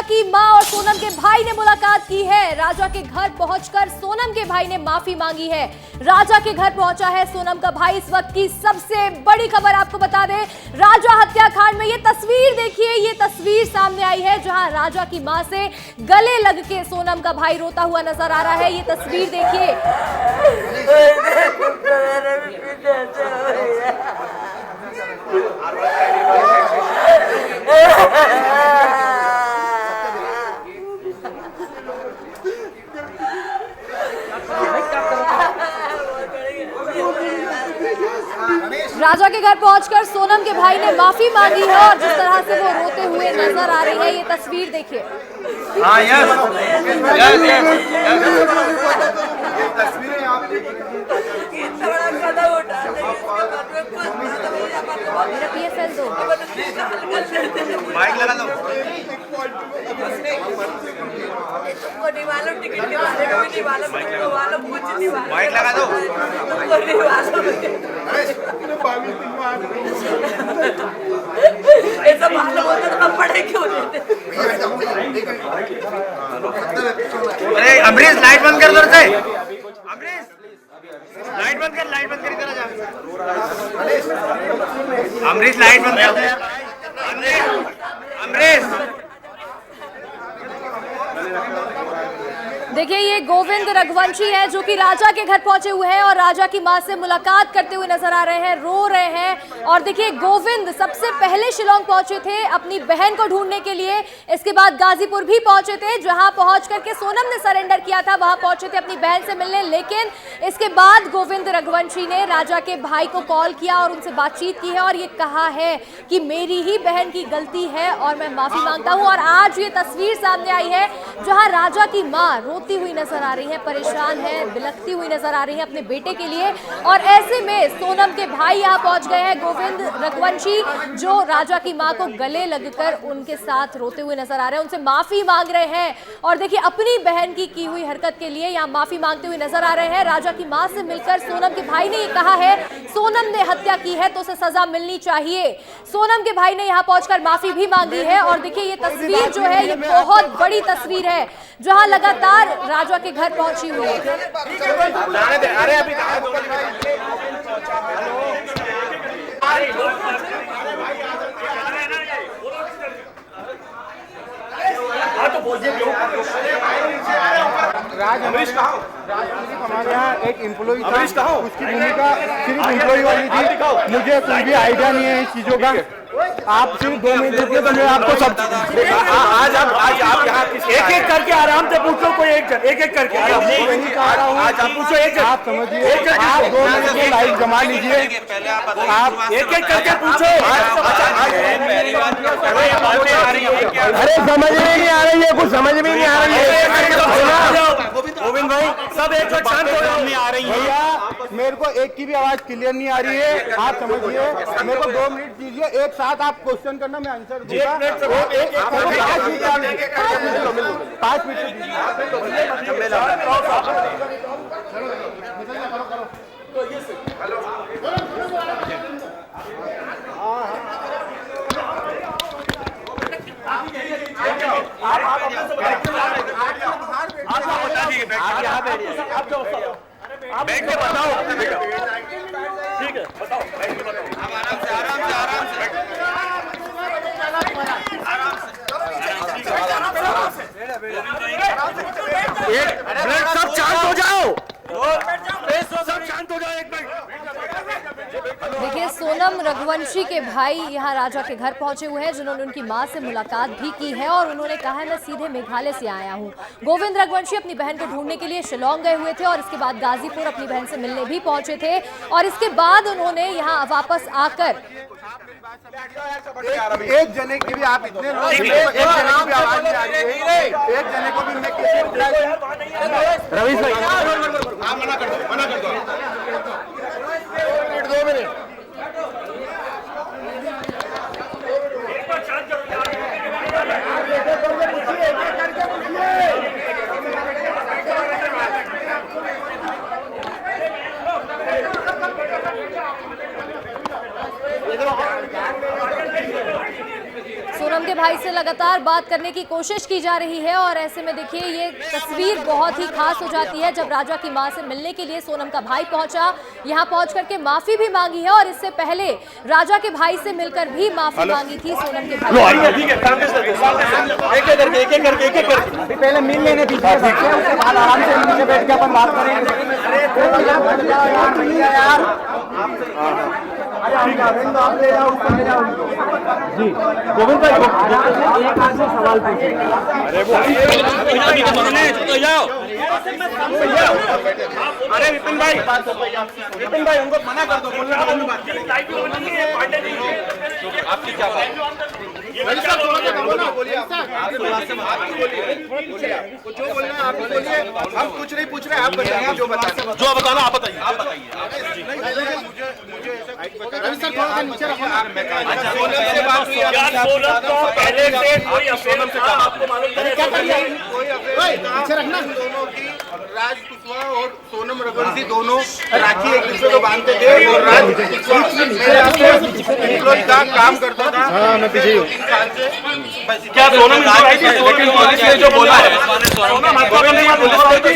की मां और सोनम के भाई ने मुलाकात की है। राजा के घर पहुंचकर सोनम के भाई ने माफी मांगी है। राजा के घर पहुंचा है सोनम का भाई। इस वक्त की सबसे बड़ी खबर आपको बता दें, राजा हत्याकांड में ये तस्वीर देखिए, ये तस्वीर सामने आई है जहां राजा की मां से गले लग के सोनम का भाई रोता हुआ नजर आ रहा है। ये तस्वीर देखिए। राजा के घर पहुंचकर सोनम के भाई ने माफी मांगी है और जिस तरह से वो रोते हुए नजर आ रही है, ये तस्वीर देखिए। मेरा PSL दो, माइक लगा दो। टिकट के बारे में नहीं मालूम, कुछ नहीं मालूम। माइक लगा दो। ऐसा मालूम होता तो हम पढ़े क्यों लेते। अरे अमरीश लाइट बंद कर दो से। अमरीश लाइट बंद कर इधर आ जा। अमरीश लाइट बंद कर। अमरीश देखिए, ये गोविंद रघुवंशी है जो कि राजा के घर पहुंचे हुए हैं और राजा की मां से मुलाकात करते हुए नजर आ रहे हैं, रो रहे हैं। और देखिए, गोविंद सबसे पहले शिलोंग पहुंचे थे अपनी बहन को ढूंढने के लिए। इसके बाद गाजीपुर भी पहुंचे थे, जहां पहुंच करके सोनम ने सरेंडर किया था, वहां पहुंचे थे अपनी बहन से मिलने। लेकिन इसके बाद गोविंद रघुवंशी ने राजा के भाई को कॉल किया और उनसे बातचीत की है और ये कहा है कि मेरी ही बहन की गलती है और मैं माफी मांगता हूं। और आज ये तस्वीर सामने आई है जहां राजा की मां रोती हुई नजर आ रही है, परेशान है, बिलखती हुई नजर आ रही है अपने बेटे के लिए। और ऐसे में सोनम के भाई यहाँ पहुंच गए हैं, गोविंद रघुवंशी, जो राजा की मां को गले लगकर उनके साथ रोते हुए नजर आ रहे हैं, उनसे माफी मांग रहे हैं। और देखिए, अपनी बहन की हुई हरकत के लिए यहाँ माफी मांगते हुए नजर आ रहे हैं। राजा की मां से मिलकर सोनम के भाई ने ये कहा है, सोनम ने हत्या की है तो उसे सजा मिलनी चाहिए। सोनम के भाई ने यहाँ पहुंचकर माफी भी मांगी है। और देखिए, ये तस्वीर जो है, ये बहुत बड़ी तस्वीर है जहां लगातार राजा के घर पहुंची हुई है। अमरीश हमारे यहाँ एक एम्प्लॉई था, उसकी भूमिका सिर्फ एम्प्लॉई वाली थी। मुझे कोई भी आइडिया नहीं है इस चीजों का। आप सिर्फ 2 मिनट देते तो मैं आपको सब आज आप यहाँ एक एक करके आराम से पूछो, कोई एक करके नहीं कह रहा हूँ। आज आप पूछो, आप समझिए, आप 2 मिनट में लाइव जमा लीजिए। आप एक करके पूछो। अरे समझ में नहीं आ रही है, कुछ समझ में नहीं आ रही है। गोविंद भाई, सब एक साथ शांत हो जाओ। नहीं आ रही है भैया, मेरे को एक की भी आवाज क्लियर नहीं आ रही है। आप समझिए, मेरे को 2 मिनट दीजिए। एक साथ आप क्वेश्चन करना, मैं आंसर दूंगा। 5 मिनट बैठ के बताओ। ठीक है, बताओ, बैठ के बताओ। आराम से सब शांत हो जाओ, सब शांत हो जाओ एक मिनट। देखिए, सोनम रघुवंशी के भाई यहाँ राजा के घर पहुंचे हुए हैं, जिन्होंने उनकी मां से मुलाकात भी की है और उन्होंने कहा है, मैं सीधे मेघालय से आया हूँ। गोविंद रघुवंशी अपनी बहन को ढूंढने के लिए शिलोंग गए हुए थे और इसके बाद गाजीपुर अपनी बहन से मिलने भी पहुंचे थे। और इसके बाद उन्होंने यहाँ वापस आकर एक जने की भी आप इतने लोग, एक जने की भी आवाज नहीं आ रही है। एक जने को भी मैं किसी रवीश भाई मना कर दो। 2 मिनट। सोनम के भाई से लगातार बात करने की कोशिश की जा रही है और ऐसे में देखिए ये तस्वीर बहुत ही खास हो जाती है जब राजा की मां से मिलने के लिए सोनम का भाई पहुंचा, यहां पहुंच करके माफी भी मांगी है और इससे पहले राजा के भाई से मिलकर भी माफी मांगी थी सोनम के भाई। ठीक है, एक करके पहले मिल लेने दीजिए, उसके बाद आराम से नीचे बैठ के अपन बात करेंगे। जी गोविंद भाई, एक आध सवाल पूछे। अरे विपिन भाई उनको मना कर दो, आपकी क्या बात? जो बोलना है आप बोलिए, हम कुछ नहीं पूछ रहे, आप बताइए जो बताना, जो बताना आप बताइए। दोनों की राज कुशवाहा और सोनम रघुवंशी दोनों राखी एक दूसरे को बांधते थे और राज कुशवाहा का काम करता था। क्या सोनम जो बोला है,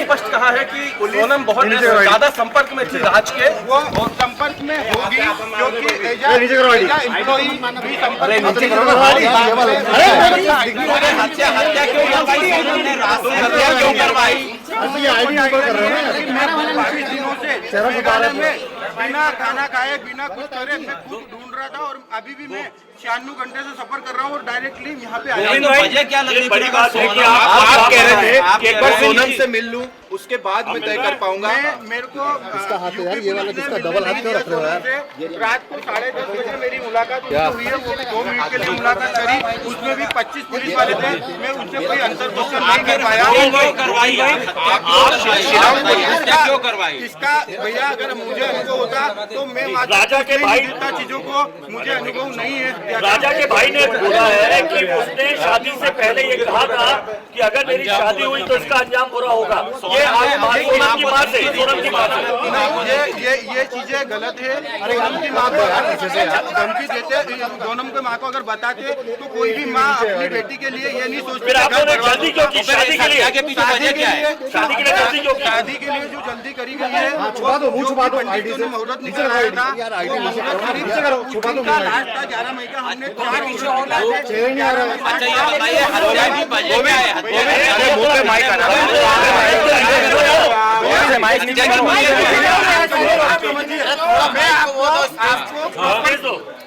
स्पष्ट कहा है कि सोनम बहुत ज्यादा संपर्क में थी राज के, वो संपर्क में होगी क्योंकि एम्प्लॉई भी बिना खाना खाए बिना कुछ करे मैं खुद ढूंढ रहा था और अभी भी मैं 96 घंटे से सफर कर रहा हूँ और डायरेक्टली यहाँ पे आया। क्या लग रही है? आप कह रहे थे कि एक बार सोनम से मिल लूं उसके बाद मैं तय कर पाऊंगा। मेरे को इसका हाथ है यार, ये वाला जिसका डबल हाथ क्यों रख रहे हो यार? रात को 10:30 बजे मेरी मुलाकात हुई है, वो 2 मिनट के लिए मुलाकात करी, उसमें भी 25 पुलिस वाले थे, मैं उससे कोई अंतर क्वेश्चन नहीं कर पाया। इसका भैया अगर मुझे अनुभव होता तो मैं राजा के भाई चीजों को मुझे अनुभव नहीं है। राजा के भाई ने बोला है कि उसने शादी से पहले ये कहा था कि अगर मेरी शादी हुई तो इसका अंजाम बुरा होगा। ये सोनम की बात है, सोनम की बात है। ये चीजें गलत है। सोनम की माँ को धमकी देते, सोनम के माँ को अगर बताते तो कोई भी माँ अपनी बेटी के लिए ये नहीं सोचती। फिर आप लोगों ने जल्दी क्यों की? शादी के लिए शादी के लिए जल्दी क्यों की? शादी के लिए जो जल्दी करी गई है, पंडितों ने मुहूर्त निकलवाया था, लास्ट था 11 मई का। हमने 4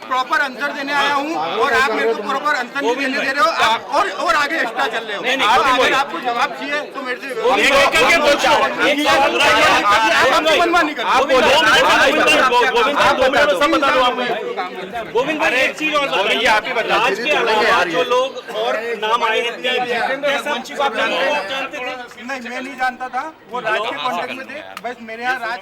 प्रॉपर आंसर देने आया हूँ और आप मेरे को प्रॉपर आंसर नहीं देने दे रहे हो और आगे एक्स्ट्रा चल रहे हो। अगर आपको जवाब चाहिए तो मेरे से मनमानी कर। गोविंद भाई एक चीज और बताइए, आप ही बताइए, राज के अलावा जो लोग और नाम आए हैं नहीं, मैं नहीं जानता था, वो राज के कॉन्टेक्ट में थे, बस मेरे यहाँ राज।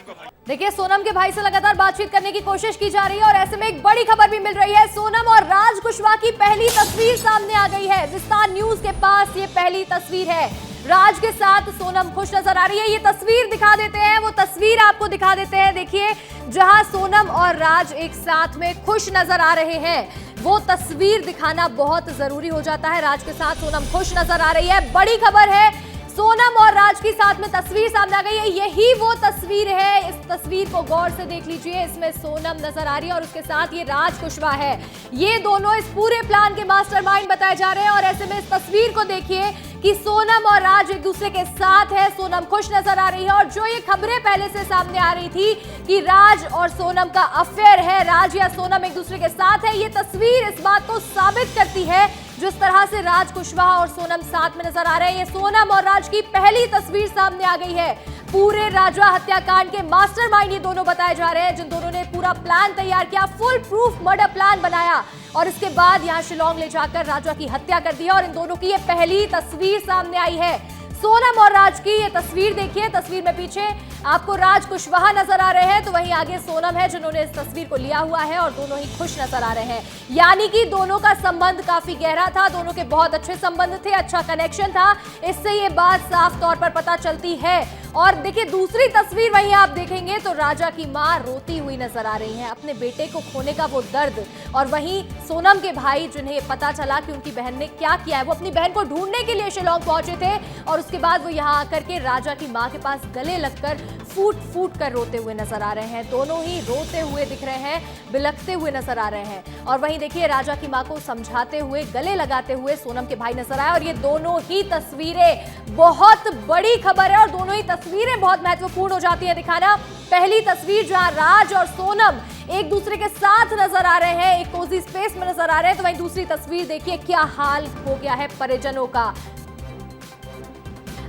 देखिए सोनम के भाई से लगातार बातचीत करने की कोशिश की जा रही है और ऐसे में एक बड़ी खबर भी मिल रही है। सोनम और राज कुशवाहा की पहली तस्वीर सामने आ गई है। विस्तार न्यूज के पास ये पहली तस्वीर है, राज के साथ सोनम खुश नजर आ रही है। ये तस्वीर दिखा देते हैं, वो तस्वीर आपको दिखा देते हैं। देखिए जहां सोनम और राज एक साथ में खुश नजर आ रहे हैं, वो तस्वीर दिखाना बहुत जरूरी हो जाता है। राज के साथ सोनम खुश नजर आ रही है, बड़ी खबर है। सोनम और राज की साथ में तस्वीर सामने आ गई है, यही वो तस्वीर है। इस तस्वीर को गौर से देख लीजिए, इसमें सोनम नजर आ रही है और उसके साथ ये राज कुशवाहा है। ये दोनों इस पूरे प्लान के मास्टरमाइंड बताए जा रहे हैं और ऐसे में इस तस्वीर को देखिए कि सोनम और राज एक दूसरे के साथ है, सोनम खुश नजर आ रही है। और जो ये खबरें पहले से सामने आ रही थी कि राज और सोनम का अफेयर है, राज या सोनम एक दूसरे के साथ है, ये तस्वीर इस बात को साबित करती है। जिस तरह से राज कुशवाहा और सोनम साथ में नजर आ रहे हैं, ये सोनम और राज की पहली तस्वीर सामने आ गई है। पूरे राजा हत्याकांड के मास्टरमाइंड ये दोनों बताए जा रहे हैं, जिन दोनों ने पूरा प्लान तैयार किया, फुल प्रूफ मर्डर प्लान बनाया और इसके बाद यहां शिलोंग ले जाकर राजा की हत्या कर दी और इन दोनों की ये पहली तस्वीर सामने आई है। सोनम और राज की ये तस्वीर देखिए। तस्वीर में पीछे आपको राज कुशवाहा नजर आ रहे हैं, तो वहीं आगे सोनम है जिन्होंने इस तस्वीर को लिया हुआ है और दोनों ही खुश नजर आ रहे हैं। यानी कि दोनों का संबंध काफी गहरा था, दोनों के बहुत अच्छे संबंध थे, अच्छा कनेक्शन था। इससे ये बात साफ तौर पर पता चलती है। और देखिए दूसरी तस्वीर वहीं आप देखेंगे तो राजा की मां रोती हुई नजर आ रही हैं, अपने बेटे को खोने का वो दर्द। और वहीं सोनम के भाई जिन्हें पता चला कि उनकी बहन ने क्या किया है, वो अपनी बहन को ढूंढने के लिए शिलांग पहुंचे थे और उसके बाद वो यहाँ आकर के राजा की मां के पास गले लगकर फूट फूट कर रोते हुए नजर आ रहे हैं। दोनों ही रोते हुए दिख रहे हैं, बिलखते हुए नजर आ रहे हैं। और वहीं देखिए राजा की मां को समझाते हुए, गले लगाते हुए सोनम के भाई नजर आए। और ये दोनों ही तस्वीरें बहुत बड़ी खबर है और दोनों ही तस्वीरें बहुत महत्वपूर्ण हो जाती है दिखाना। पहली तस्वीर जहां राज और सोनम एक दूसरे के साथ नजर आ रहे हैं, एक कोजी स्पेस में नजर आ रहे हैं, तो वहीं दूसरी तस्वीर देखिए क्या हाल हो गया है परिजनों का।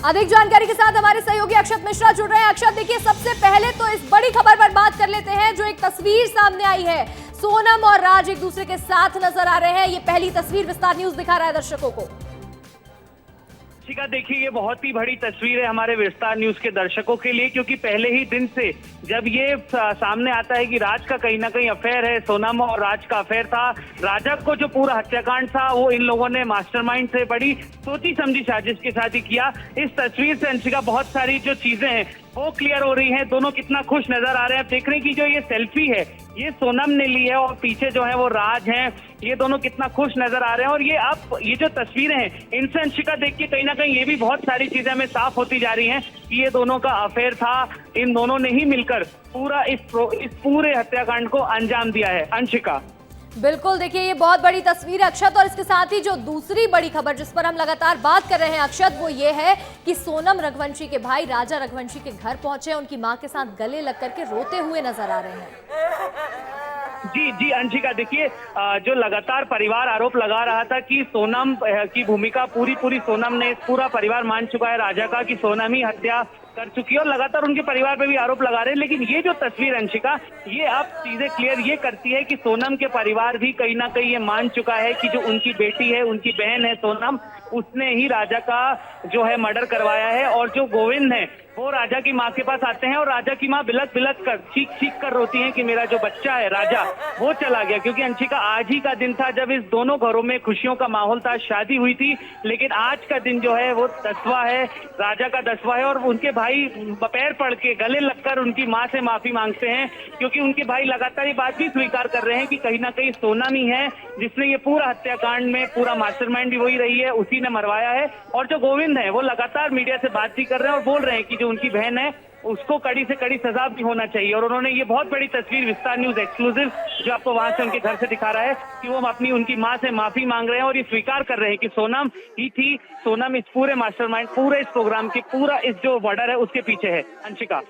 अधिक जानकारी के साथ हमारे सहयोगी अक्षत मिश्रा जुड़ रहे हैं। अक्षत, देखिए सबसे पहले तो इस बड़ी खबर पर बात कर लेते हैं जो एक तस्वीर सामने आई है, सोनम और राज एक दूसरे के साथ नजर आ रहे हैं। ये पहली तस्वीर विस्तार न्यूज दिखा रहा है दर्शकों को। देखिए ये बहुत ही बड़ी तस्वीर है हमारे विस्तार न्यूज के दर्शकों के लिए, क्योंकि पहले ही दिन से जब ये सामने आता है कि राज का कहीं ना कहीं अफेयर है, सोनम और राज का अफेयर था। राजा को जो पूरा हत्याकांड था वो इन लोगों ने मास्टरमाइंड से बड़ी सोची समझी साजिश के साथ ही किया। इस तस्वीर से अंशिका बहुत सारी जो चीजें हैं वो क्लियर हो रही हैं। दोनों कितना खुश नजर आ रहे हैं। देख रहे हैं कि जो ये सेल्फी है ये सोनम ने ली है और पीछे जो है वो राज हैं। ये दोनों कितना खुश नजर आ रहे हैं। और ये आप ये जो तस्वीरें हैं इनसे अंशिका देख के कहीं ना कहीं ये भी बहुत सारी चीजें हमें साफ होती जा रही हैं कि ये दोनों का अफेयर था। इन दोनों ने ही मिलकर पूरा इस पूरे हत्याकांड को अंजाम दिया है। अंशिका बिल्कुल, देखिए ये बहुत बड़ी तस्वीर है अक्षत। और इसके साथ ही जो दूसरी बड़ी खबर जिस पर हम लगातार बात कर रहे हैं अक्षत, वो ये है कि सोनम रघुवंशी के भाई राजा रघुवंशी के घर पहुंचे, उनकी मां के साथ गले लग करके रोते हुए नजर आ रहे हैं। जी अंशिका, देखिए जो लगातार परिवार आरोप लगा रहा था कि सोनम की भूमिका पूरी सोनम ने, पूरा परिवार मान चुका है राजा का कि सोनम ही हत्या कर चुकी है और लगातार उनके परिवार पे भी आरोप लगा रहे हैं। लेकिन ये जो तस्वीर अंशिका, ये आप चीजें क्लियर ये करती है कि सोनम के परिवार भी कहीं ना कहीं ये मान चुका है कि जो उनकी बेटी है, उनकी बहन है सोनम, उसने ही राजा का जो है मर्डर करवाया है। और जो गोविंद है वो राजा की माँ के पास आते हैं और राजा की माँ बिलक कर चीख कर रोती है कि मेरा जो बच्चा है राजा वो चला गया। क्योंकि अंशिका आज ही का दिन था जब इस दोनों घरों में खुशियों का माहौल था, शादी हुई थी। लेकिन आज का दिन जो है वो 10वां है, राजा का 10वां है। और उनके भाई पैर पड़ के गले लगकर उनकी माँ से माफी मांगते हैं, क्योंकि उनके भाई लगातार ये बात भी स्वीकार कर रहे हैं कि कहीं ना कहीं सोनम ही है जिसने ये पूरा हत्याकांड में पूरा मास्टरमाइंड भी वही रही है, उसी ने मरवाया है। और जो गोविंद है वो लगातार मीडिया से बात भी कर रहे हैं और बोल रहे हैं कि जो उनकी बहन है उसको कड़ी से कड़ी सजा भी होना चाहिए। और उन्होंने ये बहुत बड़ी तस्वीर विस्तार न्यूज एक्सक्लूसिव जो आपको वहां से उनके घर से दिखा रहा है कि वो अपनी उनकी मां से माफी मांग रहे हैं और ये स्वीकार कर रहे हैं कि सोनम ही थी, सोनम इस पूरे मास्टरमाइंड, पूरे इस प्रोग्राम की, पूरा इस जो मर्डर है उसके पीछे है। अंशिका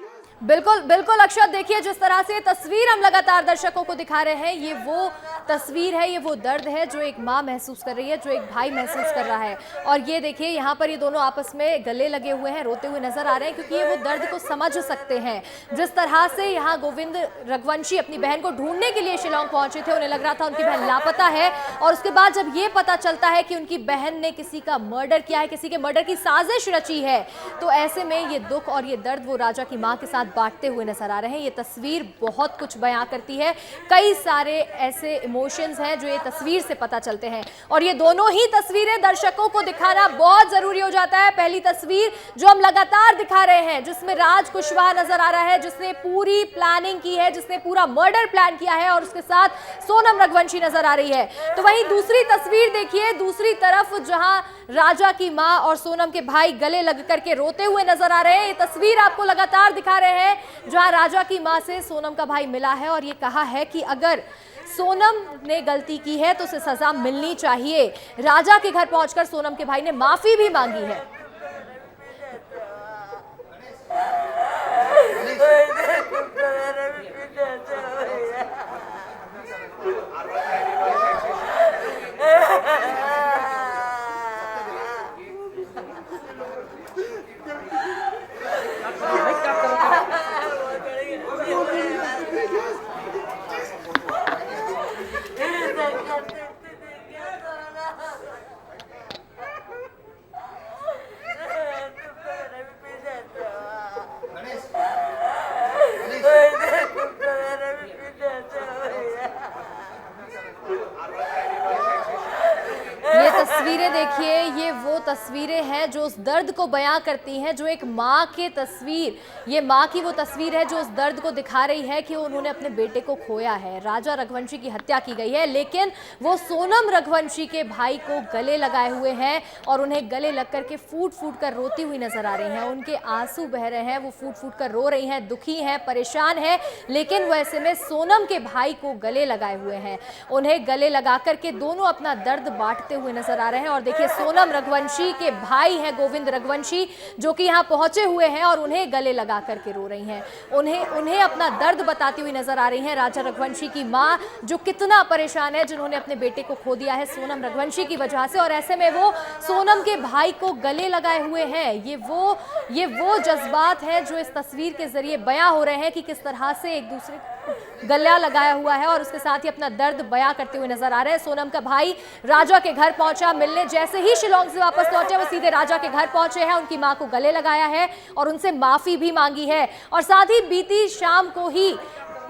बिल्कुल अक्षत, देखिए जिस तरह से तस्वीर हम लगातार दर्शकों को दिखा रहे हैं, ये वो तस्वीर है, ये वो दर्द है जो एक माँ महसूस कर रही है, जो एक भाई महसूस कर रहा है। और ये देखिए यहाँ पर ये दोनों आपस में गले लगे हुए हैं, रोते हुए नजर आ रहे हैं, क्योंकि ये वो दर्द को समझ सकते हैं। जिस तरह से यहाँ गोविंद रघुवंशी अपनी बहन को ढूंढने के लिए शिलांग पहुंचे थे, उन्हें लग रहा था उनकी बहन लापता है, और उसके बाद जब ये पता चलता है कि उनकी बहन ने किसी का मर्डर किया है, किसी के मर्डर की साजिश रची है, तो ऐसे में ये दुख और ये दर्द वो राजा की माँ के साथ बांटते हुए नजर आ रहे हैं। ये तस्वीर बहुत कुछ बयां करती है, कई सारे ऐसे इमोशंस हैं जो ये तस्वीर से पता चलते हैं। और ये दोनों ही तस्वीरें दर्शकों को दिखाना बहुत जरूरी हो जाता है। पहली तस्वीर जो हम लगातार दिखा रहे हैं, जिसमें राज कुशवाहा नजर आ रहा है, जिसने पूरी प्लानिंग की है, जिसने पूरा मर्डर प्लान किया है, और उसके साथ सोनम रघुवंशी नजर आ रही है। तो वहीं दूसरी तस्वीर देखिए, दूसरी तरफ जहां राजा की मां और सोनम के भाई गले लग करके रोते हुए नजर आ रहे हैं। ये तस्वीर आपको लगातार दिखा रहे हैं जहां राजा की मां से सोनम का भाई मिला है और ये कहा है कि अगर सोनम ने गलती की है तो उसे सजा मिलनी चाहिए। राजा के घर पहुंचकर सोनम के भाई ने माफी भी मांगी है। तस्वीरें हैं जो उस दर्द को बयां करती हैं, जो एक माँ की तस्वीर, ये माँ की वो तस्वीर है जो उस दर्द को दिखा रही है कि उन्होंने अपने बेटे को खोया है। राजा रघुवंशी की हत्या की गई है, लेकिन वो सोनम रघुवंशी के भाई को गले लगाए हुए हैं और उन्हें गले लग करके फूट फूट कर रोती हुई नजर आ रही हैं। उनके आंसू बह रहे हैं, वो फूट फूट कर रो रही हैं, दुखी हैं, परेशान हैं, लेकिन वो ऐसे में सोनम के भाई को गले लगाए हुए हैं। उन्हें गले लगा करके दोनों अपना दर्द बांटते हुए नजर आ रहे हैं। और देखिए, सोनम रघुवंशी के भाई हैं गोविंद रघुवंशी, जो कि यहाँ पहुंचे हुए हैं और उन्हें गले लगा करके रो रही हैं। उन्हें अपना दर्द बताती हुई नजर आ रही हैं राजा रघुवंशी की माँ, जो कितना परेशान है, जिन्होंने अपने बेटे को खो दिया है सोनम रघुवंशी की वजह से। और ऐसे में वो सोनम के भाई को गले लगाए हुए हैं। ये वो जज्बात है जो इस तस्वीर के जरिए बयां हो रहे हैं कि किस तरह से एक दूसरे को गला लगाया हुआ है और उसके साथ ही अपना दर्द बयां करते हुए नजर आ रहे हैं। सोनम का भाई राजा के घर पहुंचा मिलने, जैसे ही शिलोंग से वापस लौटे वो सीधे राजा के घर पहुंचे हैं, उनकी मां को गले लगाया है और उनसे माफी भी मांगी है। और साथ ही बीती शाम को ही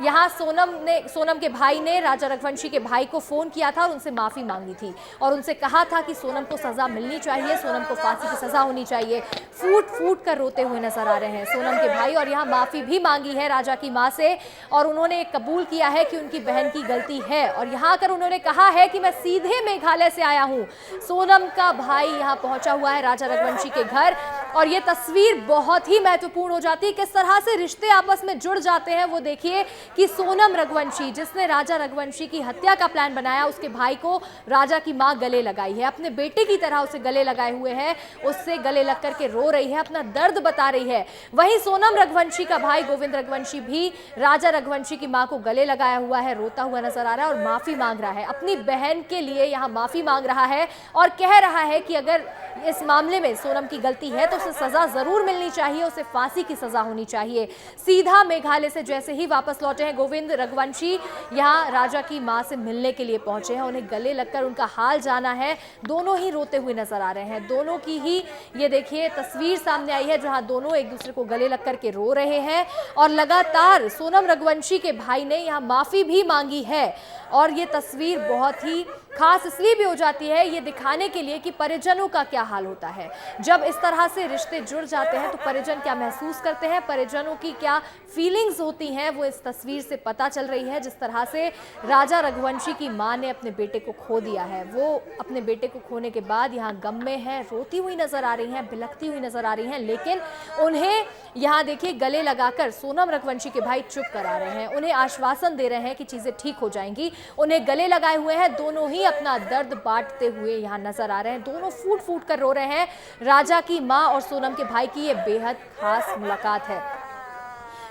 यहाँ सोनम के भाई ने राजा रघुवंशी के भाई को फोन किया था और उनसे माफी मांगी थी और उनसे कहा था कि सोनम को सजा मिलनी चाहिए, सोनम को फांसी की सजा होनी चाहिए। फूट फूट कर रोते हुए नजर आ रहे हैं सोनम के भाई और यहाँ माफी भी मांगी है राजा की मां से और उन्होंने कबूल किया है कि उनकी बहन की गलती है। और यहाँ आकर उन्होंने कहा है कि मैं सीधे मेघालय से आया हूँ। सोनम का भाई यहाँ पहुंचा हुआ है राजा रघुवंशी के घर और ये तस्वीर बहुत ही महत्वपूर्ण हो जाती है। किस तरह से रिश्ते आपस में जुड़ जाते हैं वो देखिए कि सोनम रघुवंशी, जिसने राजा रघुवंशी की हत्या का प्लान बनाया, उसके भाई को राजा की मां गले लगाई है, अपने बेटे की तरह उसे गले लगाए हुए है, उससे गले लग करके रो रही है, अपना दर्द बता रही है। वहीं सोनम रघुवंशी का भाई गोविंद रघुवंशी भी राजा रघुवंशी की मां को गले लगाया हुआ है, रोता हुआ नजर आ रहा है और माफी मांग रहा है। अपनी बहन के लिए यहाँ माफी मांग रहा है और कह रहा है कि अगर इस मामले में सोनम की गलती है तो उसे सजा जरूर मिलनी चाहिए, उसे फांसी की सजा होनी चाहिए। सीधा मेघालय से जैसे ही वापस लौटे हैं गोविंद रघुवंशी, यहाँ राजा की मां से मिलने के लिए पहुंचे हैं, उन्हें गले लगकर उनका हाल जाना है। दोनों ही रोते हुए नजर आ रहे हैं। दोनों की ही ये देखिए तस्वीर सामने आई है जहां दोनों एक दूसरे को गले लग करके रो रहे हैं और लगातार सोनम रघुवंशी के भाई ने यहाँ माफी भी मांगी है। और ये तस्वीर बहुत ही खास इसलिए भी हो जाती है, ये दिखाने के लिए कि परिजनों का क्या हाल होता है जब इस तरह से रिश्ते जुड़ जाते हैं, तो परिजन क्या महसूस करते हैं, परिजनों की क्या फीलिंग्स होती हैं, वो इस तस्वीर से पता चल रही है। जिस तरह से राजा रघुवंशी की मां ने अपने बेटे को खो दिया है, वो अपने बेटे को खोने के बाद यहाँ गम में है, रोती हुई नजर आ रही हैं, बिलखती हुई नजर आ रही हैं, लेकिन उन्हें यहाँ देखिए गले लगाकर सोनम रघुवंशी के भाई चुप करा रहे हैं, उन्हें आश्वासन दे रहे हैं कि चीजें ठीक हो जाएंगी। उन्हें गले लगाए हुए हैं, दोनों ही अपना दर्द बांटते हुए यहाँ नजर आ रहे हैं, दोनों फूट फूट कर रो रहे हैं। राजा की मां और सोनम के भाई की ये बेहद खास मुलाकात है।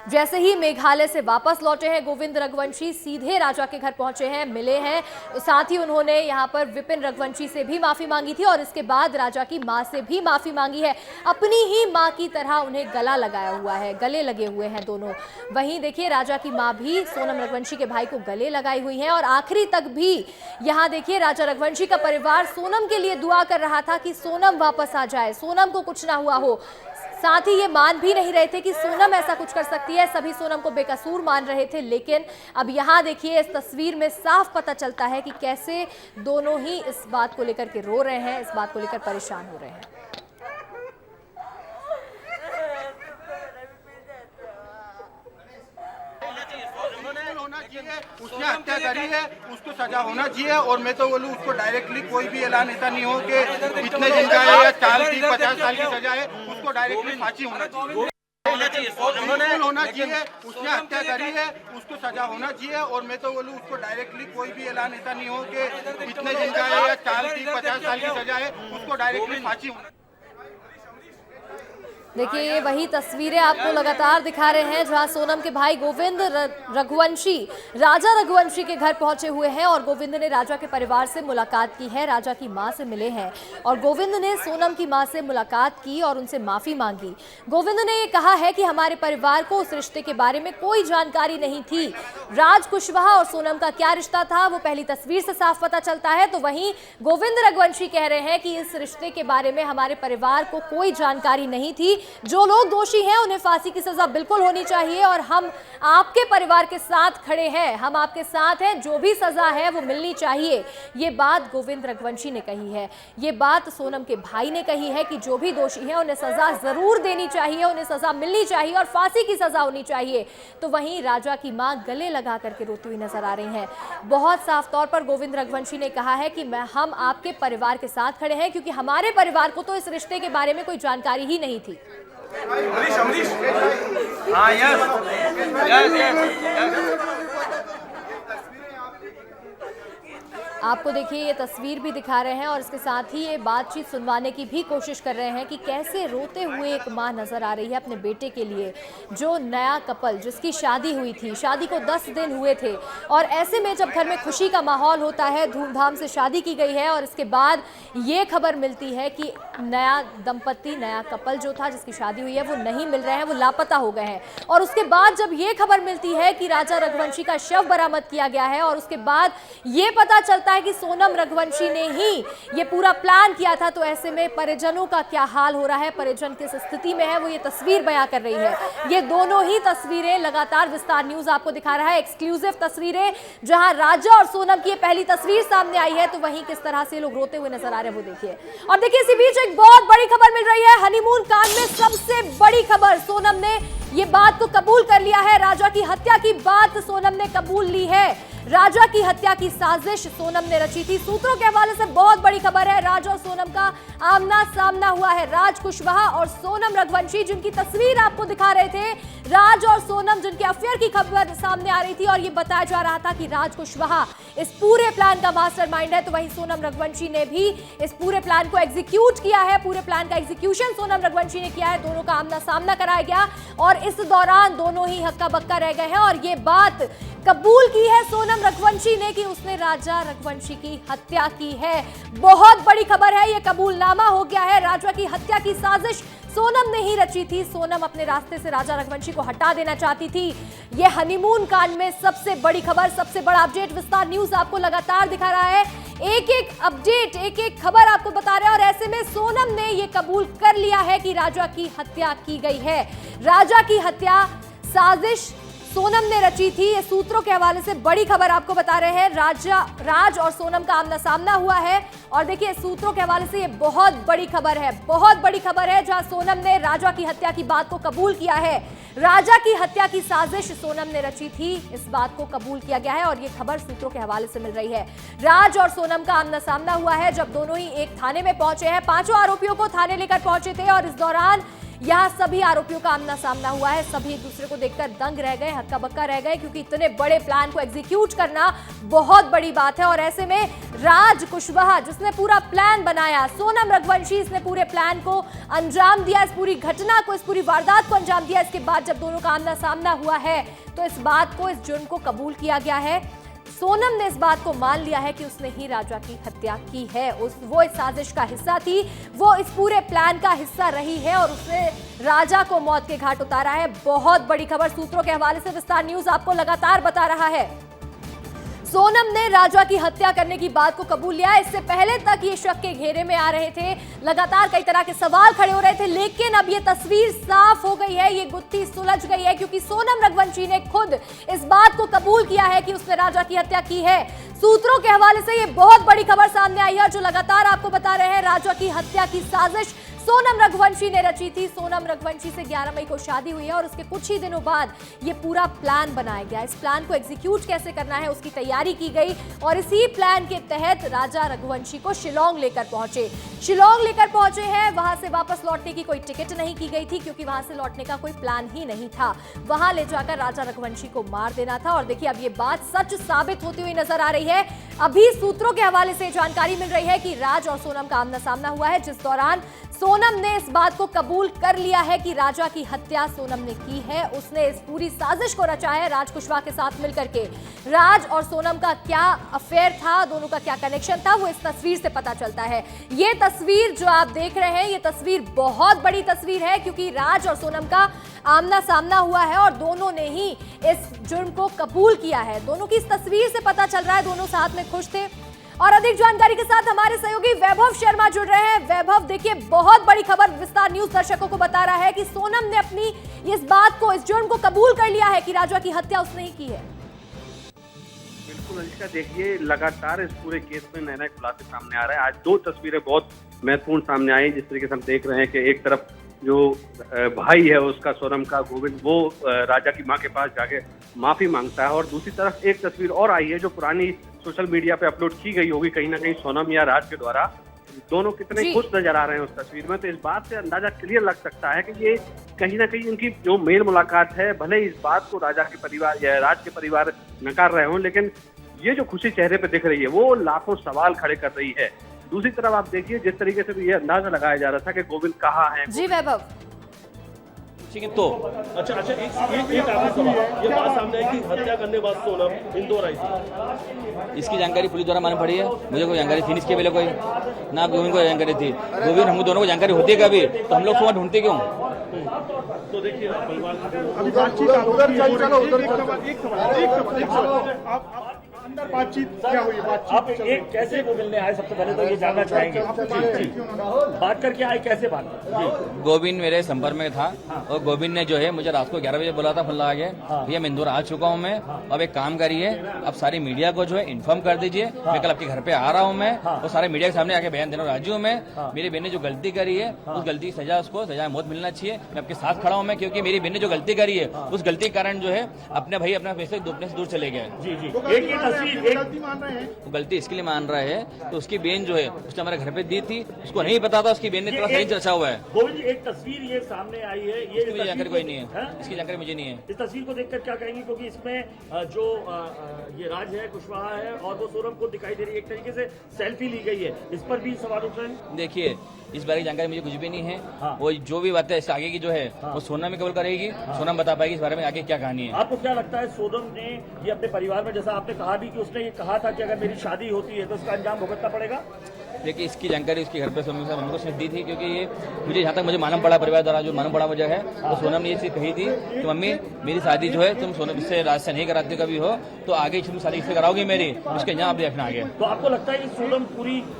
जैसे ही मेघालय से वापस लौटे हैं गोविंद रघुवंशी, सीधे राजा के घर पहुंचे हैं, मिले हैं, साथ ही उन्होंने यहां पर विपिन रघुवंशी से भी माफी मांगी थी और इसके बाद राजा की मां से भी माफी मांगी है। अपनी ही मां की तरह उन्हें गला लगाया हुआ है, गले लगे हुए हैं दोनों। वहीं देखिए राजा की मां भी सोनम रघुवंशी के भाई को गले लगाई हुई है और आखिरी तक भी यहाँ देखिए राजा रघुवंशी का परिवार सोनम के लिए दुआ कर रहा था कि सोनम वापस आ जाए, सोनम को कुछ ना हुआ हो। साथ ही ये मान भी नहीं रहे थे कि सोनम ऐसा कुछ कर सकती है, सभी सोनम को बेकसूर मान रहे थे। लेकिन अब यहाँ देखिए इस तस्वीर में साफ पता चलता है कि कैसे दोनों ही इस बात को लेकर के रो रहे हैं, इस बात को लेकर परेशान हो रहे हैं। उसने हत्या करी है, उसको सजा होना चाहिए। और मैं तो बोलूँ उसको डायरेक्टली कोई भी ऐलान ऐसा नहीं हो कि इतने दिन का है या 50 साल की सजा है, उसको डायरेक्टली फांसी होना चाहिए, होना चाहिए। उसने हत्या करी है, उसको सजा होना चाहिए। और मैं तो बोलूँ उसको डायरेक्टली कोई भी ऐलान ऐसा नहीं हो कि इतने दिन का है या 50 साल की सजा है, उसको डायरेक्टली फांसी होना। देखिए वही तस्वीरें आपको लगातार दिखा रहे हैं जहां सोनम के भाई गोविंद रघुवंशी राजा रघुवंशी के घर पहुंचे हुए हैं और गोविंद ने राजा के परिवार से मुलाकात की है, राजा की मां से मिले हैं और गोविंद ने सोनम की मां से मुलाकात की और उनसे माफी मांगी। गोविंद ने ये कहा है कि हमारे परिवार को उस रिश्ते के बारे में कोई जानकारी नहीं थी। राज कुशवाहा और सोनम का क्या रिश्ता था वो पहली तस्वीर से साफ पता चलता है। तो वहीं गोविंद रघुवंशी कह रहे हैं कि इस रिश्ते के बारे में हमारे परिवार को कोई जानकारी नहीं थी, जो लोग दोषी हैं उन्हें फांसी की सजा बिल्कुल होनी चाहिए और हम आपके परिवार के साथ खड़े हैं, हम आपके साथ हैं, जो भी सजा है वो मिलनी चाहिए। ये बात गोविंद रघुवंशी ने कही है, ये बात सोनम के भाई ने कही है कि जो भी दोषी हैं उन्हें सजा जरूर देनी चाहिए, उन्हें सजा मिलनी चाहिए और फांसी की सजा होनी चाहिए। तो वहीं राजा की मां गले लगा करके रोती हुई नजर आ रही हैं। बहुत साफ तौर पर गोविंद रघुवंशी ने कहा है कि हम आपके परिवार के साथ खड़े हैं, क्योंकि हमारे परिवार को तो इस रिश्ते के बारे में कोई जानकारी ही नहीं थी। हाँ, यस। आपको देखिए ये तस्वीर भी दिखा रहे हैं और इसके साथ ही ये बातचीत सुनवाने की भी कोशिश कर रहे हैं कि कैसे रोते हुए एक मां नजर आ रही है अपने बेटे के लिए, जो नया कपल जिसकी शादी हुई थी, शादी को 10 दिन हुए थे और ऐसे में जब घर में खुशी का माहौल होता है, धूमधाम से शादी की गई है और इसके बाद ये खबर मिलती है कि नया दंपति, नया कपल जो था जिसकी शादी हुई है वो नहीं मिल रहे हैं, वो लापता हो गए हैं। और उसके बाद जब ये खबर मिलती है कि राजा रघुवंशी का शव बरामद किया गया है और उसके बाद ये पता चलता है कि सोनम रघुवंशी ने ही ये पूरा प्लान किया था, तो ऐसे में परिजनों का क्या हाल हो रहा है, परिजन किस स्थिति में है, वो ये तस्वीर बयां कर रही है। ये दोनों ही तस्वीरें लगातार विस्तार न्यूज आपको दिखा रहा है, एक्सक्लूसिव तस्वीरें, जहां राजा और सोनम की पहली तस्वीर सामने आई है, तो वहीं किस तरह से लोग रोते हुए नजर आ रहे हैं वो देखिए। और देखिए इसी बीच एक बहुत बड़ी खबर मिल रही है, हनीमून कांड में सबसे बड़ी खबर, सोनम ने ये बात को कबूल कर लिया है, राजा की हत्या की बात सोनम ने कबूल ली है। राजा की हत्या की साजिश सोनम ने रची थी। सूत्रों के हवाले से बहुत बड़ी खबर है, राज और सोनम का आमना सामना हुआ है। राज कुशवाहा और सोनम रघुवंशी जिनकी तस्वीर आपको दिखा रहे थे, राज और सोनम जिनके अफेयर की खबर सामने आ रही थी और ये बताया जा रहा था कि राज कुशवाहा इस पूरे प्लान का मास्टरमाइंड है, तो वहीं सोनम रघुवंशी ने भी इस पूरे प्लान को एग्जीक्यूट किया है। पूरे प्लान का एग्जीक्यूशन सोनम रघुवंशी ने किया है। दोनों का आमना सामना कराया गया और इस दौरान दोनों ही हक्का बक्का रह गए हैं और ये बात कबूल की है सोनम रघुवंशी ने कि उसने राजा रघुवंशी की हत्या की है। बहुत बड़ी खबर है, ये कबूलनामा हो गया है। राजा की हत्या की साजिश सोनम ने ही रची थी। सोनम अपने रास्ते से राजा रघुवंशी को हटा देना चाहती थी। ये हनीमून कांड में सबसे बड़ी खबर, सबसे बड़ा अपडेट विस्तार न्यूज आपको लगातार दिखा रहा है। एक एक अपडेट, एक एक खबर आपको बता रहे हैं और ऐसे में सोनम ने ये कबूल कर लिया है कि राजा की हत्या की गई है। राजा की हत्या साजिश सोनम ने रची थी। ये सूत्रों के हवाले से बड़ी खबर आपको बता रहे हैं। राज और सोनम का आमना सामना हुआ है और देखिए सूत्रों के हवाले से ये बहुत बड़ी खबर है, बहुत बड़ी खबर है, जहां सोनम ने राजा की हत्या की बात को कबूल किया है। राजा की हत्या की साजिश सोनम ने रची थी, इस बात को कबूल किया गया है और ये खबर सूत्रों के हवाले से मिल रही है। राज और सोनम का आमना सामना हुआ है जब दोनों ही एक थाने में पहुंचे हैं। 5 आरोपियों को थाने लेकर पहुंचे थे और इस दौरान यहाँ सभी आरोपियों का आमना सामना हुआ है। सभी एक दूसरे को देखकर दंग रह गए, हक्का बक्का रह गए, क्योंकि इतने बड़े प्लान को एग्जीक्यूट करना बहुत बड़ी बात है। और ऐसे में राज कुशवाहा जिसने पूरा प्लान बनाया, सोनम रघुवंशी इसने पूरे प्लान को अंजाम दिया, इस पूरी घटना को, इस पूरी वारदात को अंजाम दिया। इसके बाद जब दोनों का आमना सामना हुआ है तो इस बात को, इस जुर्म को कबूल किया गया है। सोनम ने इस बात को मान लिया है कि उसने ही राजा की हत्या की है। वो इस साजिश का हिस्सा थी, वो इस पूरे प्लान का हिस्सा रही है और उसने राजा को मौत के घाट उतारा है। बहुत बड़ी खबर सूत्रों के हवाले से विस्तार न्यूज आपको लगातार बता रहा है। सोनम ने राजा की हत्या करने की बात को कबूल लिया। इससे पहले तक ये शक के घेरे में आ रहे थे, लगातार कई तरह के सवाल खड़े हो रहे थे, लेकिन अब ये तस्वीर साफ हो गई है, ये गुत्थी सुलझ गई है, क्योंकि सोनम रघुवंशी ने खुद इस बात को कबूल किया है कि उसने राजा की हत्या की है। सूत्रों के हवाले से ये बहुत बड़ी खबर सामने आई है जो लगातार आपको बता रहे हैं। राजा की हत्या की साजिश सोनम रघुवंशी ने रची थी। सोनम रघुवंशी से 11 मई को शादी हुई है और उसके कुछ ही दिनों बाद ये पूरा प्लान बनाया गया। इस प्लान को एग्जीक्यूट कैसे करना है उसकी तैयारी की गई और इसी प्लान के तहत राजा रघुवंशी को शिलोंग लेकर पहुंचे। शिलोंग लेकर पहुंचे हैं, वहां से वापस लौटने की कोई टिकट नहीं की गई थी, क्योंकि वहां से लौटने का कोई प्लान ही नहीं था। वहां ले जाकर राजा रघुवंशी को मार देना था। और देखिए अब ये बात सच साबित होती हुई नजर आ रही है। अभी सूत्रों के हवाले से जानकारी मिल रही है कि राज और सोनम का आमना सामना हुआ है, जिस दौरान सोनम ने इस बात को कबूल कर लिया है कि राजा की हत्या सोनम ने की है। उसने इस पूरी साजिश को रचा है राज कुशवाहा के साथ मिलकर के। राज और सोनम का क्या अफेयर था, दोनों का क्या कनेक्शन था, वो इस तस्वीर से पता चलता है। ये तस्वीर जो आप देख रहे हैं, ये तस्वीर बहुत बड़ी तस्वीर है, क्योंकि राज और सोनम का आमना सामना हुआ है और दोनों ने ही इस जुर्म को कबूल किया है। दोनों की इस तस्वीर से पता चल रहा है दोनों साथ में खुश थे। और अधिक जानकारी के साथ हमारे सहयोगी वैभव शर्मा जुड़ रहे हैं। वैभव, देखिए बहुत बड़ी खबर विस्तार न्यूज दर्शकों को बता रहा है कि सोनम ने अपनी इस बात को, इस जुर्म को कबूल कर लिया है कि राजा की हत्या उसने ही की है। बिल्कुल अंशिका, देखिए लगातार इस पूरे केस में नए नए खुलासे सामने आ रहे हैं। आज दो तस्वीरें बहुत महत्वपूर्ण सामने आई। जिस तरीके से हम देख रहे हैं कि एक तरफ जो भाई है उसका, सोनम का गोविंद, वो राजा की मां के पास जाके माफी मांगता है, और दूसरी तरफ एक तस्वीर और आई है जो पुरानी सोशल मीडिया पे अपलोड की गई होगी कहीं ना कहीं सोनम या राज के द्वारा। दोनों कितने खुश नजर आ रहे हैं उस तस्वीर में, तो इस बात से अंदाजा क्लियर लग सकता है कि ये कहीं ना कहीं इनकी जो मेल मुलाकात है, भले इस बात को राजा के परिवार या राज के परिवार नकार रहे हों, लेकिन ये जो खुशी चेहरे पे दिख रही है वो लाखों सवाल खड़े कर रही है। दूसरी तरफ आप देखिए जिस तरीके से ये अंदाजा लगाया जा रहा था कि गोविंद कहाँ है। जी वैभव, तो अच्छा एक आखिरी सवाल, ये बात सामने है कि हत्या करने के बाद सोनम इंदौर आई थी। इसकी जानकारी पुलिस द्वारा मालूम पड़ी है, मुझे कोई जानकारी थी नहीं इसके पहले, कोई ना गोविंद को जानकारी थी। गोविंद हम दोनों को जानकारी होती है कभी, तो हम लोग को ढूंढते क्यों? तो देखिए अंदर बातचीत क्या हुई? आप एक कैसे वो मिलने आए, सबसे पहले तो ये जानना चाहेंगे। बात करके आए, कैसे बात? गोविंद मेरे संपर्क में था और गोविंद ने जो है मुझे रात को 11 बजे बोला था फोन लगा के, भैया मैं इंदौर आ चुका हूँ मैं, अब एक काम करिए अब सारी मीडिया को जो है इन्फॉर्म कर दीजिए, मैं कल आपके घर पे आ रहा हूँ मैं, और सारे मीडिया के सामने आके बयान देना राजी हूँ मैं। मेरी बहन ने जो गलती करी है उस गलती की सजा, उसको सजा मौत मिलना चाहिए, मैं आपके साथ खड़ा हूँ मैं, क्योंकि मेरी बहन ने जो गलती करी है उस गलती के कारण जो है अपने भाई अपने पैसे अपने से दूर चले गए। जी जी, गलती मान रहे हैं, वो गलती इसके लिए मान रहा है तो उसकी बहन जो है उसने हमारे घर पे दी थी, उसको नहीं पता था, उसकी बहन ने थोड़ा सही चर्चा हुआ है। गोविंद जी, एक तस्वीर ये सामने आई है, ये मुझे जानकारी कोई नहीं है, इसकी जानकारी मुझे नहीं है। इस तस्वीर को देखकर क्या कहेंगे, क्योंकि इसमें जो ये राज है, कुशवाहा है, और वो सोनम को दिखाई दे रही है, एक तरीके से सेल्फी ली गई है, इस पर भी सवाल उठ रहे हैं। देखिए इस बारे की जानकारी मुझे कुछ भी नहीं है, वो जो भी बातें इस आगे की जो है वो सोनम में कबूल करेगी, सोनम बता पाएगी इस बारे में आगे क्या कहानी है। आपको क्या लगता है सोनम ने ये अपने परिवार में, जैसा आपने कहा भी कि उसने ये कहा था कि अगर मेरी शादी होती है तो उसका अंजाम भुगतना पड़ेगा? देखिए इसकी जानकारी उसके घर पे मम्मी को सिर्फ दी थी, क्योंकि ये मुझे जहाँ तक मुझे मालूम पड़ा, परिवार द्वारा जो मालूम पड़ा मुझे है, तो सोनम ने ये चीज कही थी कि मम्मी मेरी शादी जो है तुम सोनम से राज से नहीं कराती कभी हो, तो आगे तुम शादी इससे कराओगे मेरी, उसके यहाँ आप देखना आगे। तो आपको लगता है कि सोनम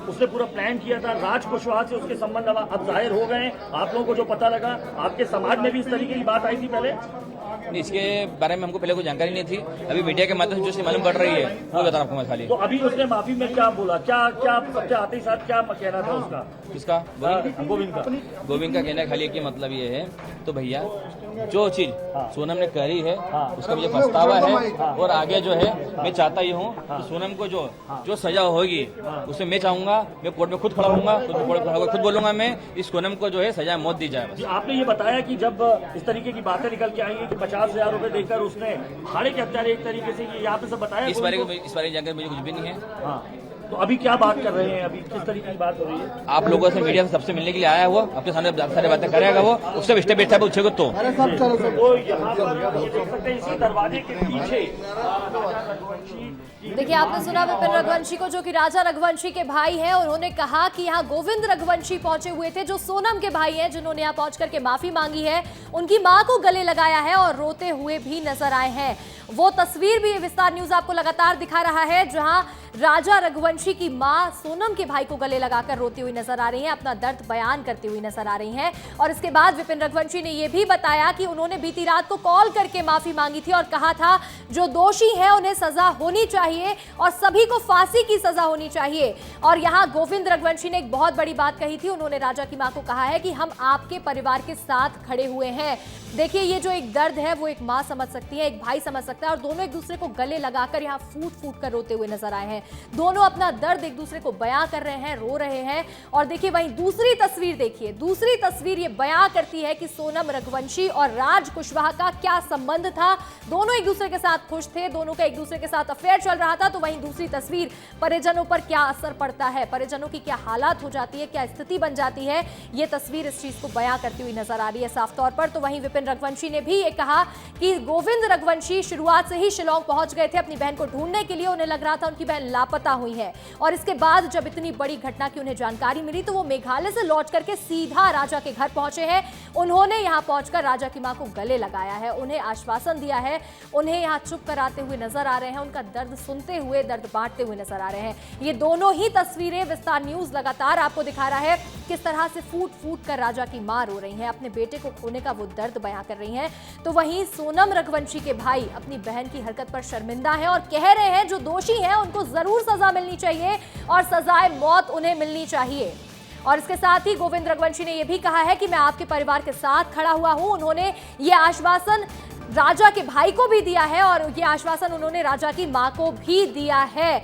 उसने पूरा प्लान किया था, राज कुशवाहा से उसके संबंध अब जाहिर हो गए, आप लोगों को जो पता लगा, आपके समाज में भी इस तरीके की बात आई थी पहले? इसके बारे में हमको पहले कोई जानकारी नहीं थी, अभी मीडिया के माध्यम से जो मालूम पड़ रही है वो बता आपको मैं खाली। तो अभी उसने माफी में क्या बोला, क्या सबसे आते ही साथ क्या कहना था उसका? किसका? गोविंद का कहना खाली एक ही मतलब ये है, तो भैया जो चीज सोनम ने करी है उसका मुझे पछतावा है, और आगे जो है मैं चाहता ही हूँ कि सोनम को जो सजा होगी उसे मैं चाहूंगा, मैं कोर्ट में खुद खड़ा होऊंगा, खुद बोलूंगा मैं, इस सोनम को जो है सजा मौत दी जाए। आपने ये बताया कि जब इस तरीके की बातें निकल के आएंगी कि 50,000 रुपए देकर उसने भाड़े के हत्यारे एक तरीके से यहाँ पे सब बताया, इस बारे की जानकारी मुझे कुछ भी नहीं है। तो अभी क्या बात कर रहे हैं, अभी किस तरीके की बात हो रही है? आप लोगों से मीडिया से सबसे मिलने के लिए आया हुआ, आपके सामने सारी बातें करेगा वो, उससे स्टेप बैठा पूछेगा तो यहाँ पर ये देख सकते हैं इसी दरवाजे के पीछे। देखिए आपने सुना विपिन रघुवंशी को, जो कि राजा रघुवंशी के भाई हैं। उन्होंने कहा कि यहाँ गोविंद रघुवंशी पहुंचे हुए थे, जो सोनम के भाई हैं, जिन्होंने यहाँ पहुंच करके माफी मांगी है, उनकी मां को गले लगाया है और रोते हुए भी नजर आए हैं। वो तस्वीर भी विस्तार न्यूज आपको लगातार दिखा रहा है, जहां राजा रघुवंशी की मां सोनम के भाई को गले लगाकर रोती हुई नजर आ रही हैं, अपना दर्द बयान करती हुई नजर आ रही हैं। और इसके बाद विपिन रघुवंशी ने यह भी बताया कि उन्होंने बीती रात को कॉल करके माफी मांगी थी और कहा था जो दोषी हैं उन्हें सजा होनी चाहिए और सभी को फांसी की सजा होनी चाहिए। और यहाँ गोविंद रघुवंशी ने एक बहुत बड़ी बात कही थी, उन्होंने राजा की मां को कहा है कि हम आपके परिवार के साथ खड़े हुए हैं। देखिए ये जो एक दर्द है वो एक मां समझ सकती है, एक भाई समझ सकता है, और दोनों एक दूसरे को गले लगाकर यहाँ फूट फूट कर रोते हुए नजर आए हैं। दोनों अपना दर्द एक दूसरे को बयां कर रहे हैं, रो रहे हैं। और देखिए वहीं दूसरी तस्वीर देखिए, दूसरी तस्वीर ये बयां करती है कि सोनम रघुवंशी और राज कुशवाहा का क्या संबंध था। दोनों एक दूसरे के साथ खुश थे, दोनों का एक दूसरे के साथ अफेयर चल रहा था। तो वहीं दूसरी तस्वीर परिजनों पर क्या असर पड़ता है, परिजनों की क्या हालात हो जाती है, क्या स्थिति बन जाती है, ये तस्वीर इस चीज को बयां करती हुई नजर आ रही है साफ तौर पर। तो वहीं विपिन रघुवंशी ने भी ये कहा कि गोविंद रघुवंशी शुरुआत से ही शिलांग पहुंच गए थे अपनी बहन को ढूंढने के लिए। उन्हें लग रहा था उनकी बहन लापता हुई हैं। और इसके बाद जब इतनी बड़ी घटना की उन्हें जानकारी मिली तो वो मेघालय से लौट करके सीधा राजा के घर पहुंचे हैं। उन्होंने यहां पहुंचकर राजा की मां को गले लगाया है, उन्हें आश्वासन दिया है, उन्हें यहां चुप कराते हुए नजर आ रहे हैं, उनका दर्द सुनते हुए, दर्द बांटते हुए नजर आ रहे हैं। ये दोनों ही तस्वीरें विस्तार न्यूज लगातार आपको दिखा रहा है किस तरह से फूट फूट कर राजा की मां रो रही हैं, अपने बेटे को खोने का वो दर्द बयां कर रही हैं। तो वहीं सोनम रघुवंशी के भाई अपनी बहन की हरकत पर शर्मिंदा हैं और कह रहे हैं जो दोषी हैं उनको जरूर सजा मिलनी चाहिए और सजाए मौत उन्हें मिलनी चाहिए। और इसके साथ ही गोविंद रघुवंशी ने यह भी कहा है कि मैं आपके परिवार के साथ खड़ा हुआ हूं। उन्होंने ये आश्वासन राजा के भाई को भी दिया है और ये आश्वासन उन्होंने राजा की मां को भी दिया है।